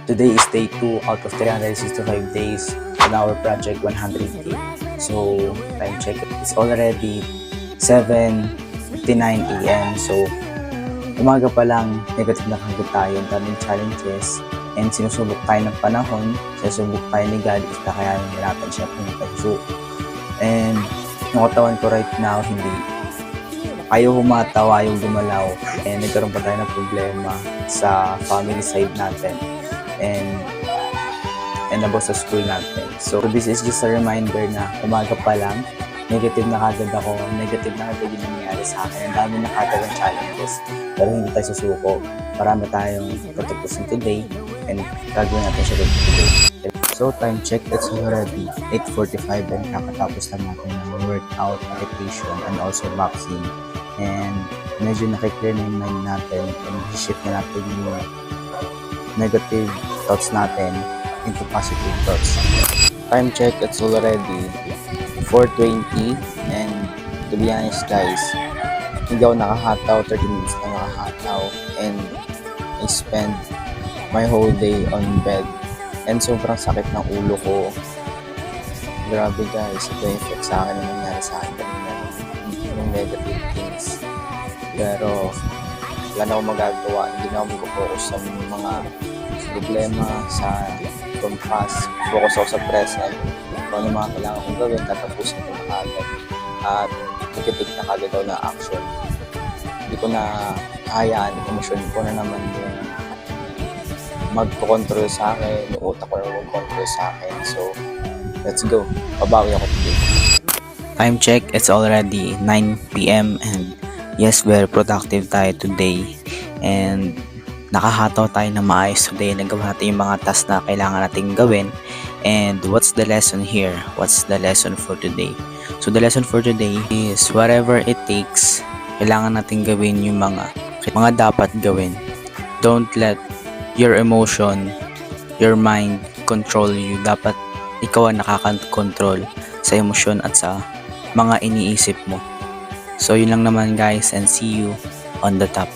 Today is day 2 out of 365 days on our project 100K. So, time check. It's already 7:59 a.m. So, umaga pa lang, negative na kagad tayo. Ang daming challenges. And sinusubok tayo ng panahon. Sinusubok tayo ni God. Kaya nahirapan siya pumunta sa zoo. And yung katawan ko right now, hindi ayaw humataw, ayaw gumalaw. And nagkaroon pa tayo ng problema sa family side natin. And about sa school natin. So this is just a reminder na umaga pa lang, negative na kagad ako, negative na kagad yung nangyayari sa akin. Ang dami na kagad ang challenges, pero hindi tayo susuko. Marami tayong patutusin today, and gagawin natin siya today. So time check, it's already 8:45 and kakatapos lang natin ng workout, meditation, and also boxing. And medyo nakiklear na yung mind natin, and shift na natin yung negative thoughts natin into positive thoughts. Time check, it's already 4:20, and to be honest guys, hindi ako nakahataw, 30 minutes na nakahataw, and I spend my whole day on bed, and sobrang sakit ng ulo ko. Grabe guys, ito yung effect sa akin na nangyari sa akin kanina, yung negative things. Pero wala na akong magagawa, hindi na ako mag-focus sa mga problema, sa past, focus ako sa present. Kung ano mga kailangan kong gawin, tatapusin ko na kagad. At nagtitik na kagad ako na action. Hindi ko na hayaan, emosyon ko na naman yung magpo-control sa akin, yung utak ko na mag-control sa akin. So, let's go. Pabawi ako today. Time check, it's already 9 p.m. and yes, very productive tayo today. And nakahataw tayo na maayos today. Nagawa natin yung mga tasks na kailangan natin gawin. And what's the lesson here? What's the lesson for today? So the lesson for today is whatever it takes, kailangan natin gawin yung mga dapat gawin. Don't let your emotion, your mind control you. Dapat ikaw ang nakaka-control sa emosyon at sa mga iniisip mo. So yun lang naman guys, and see you on the top.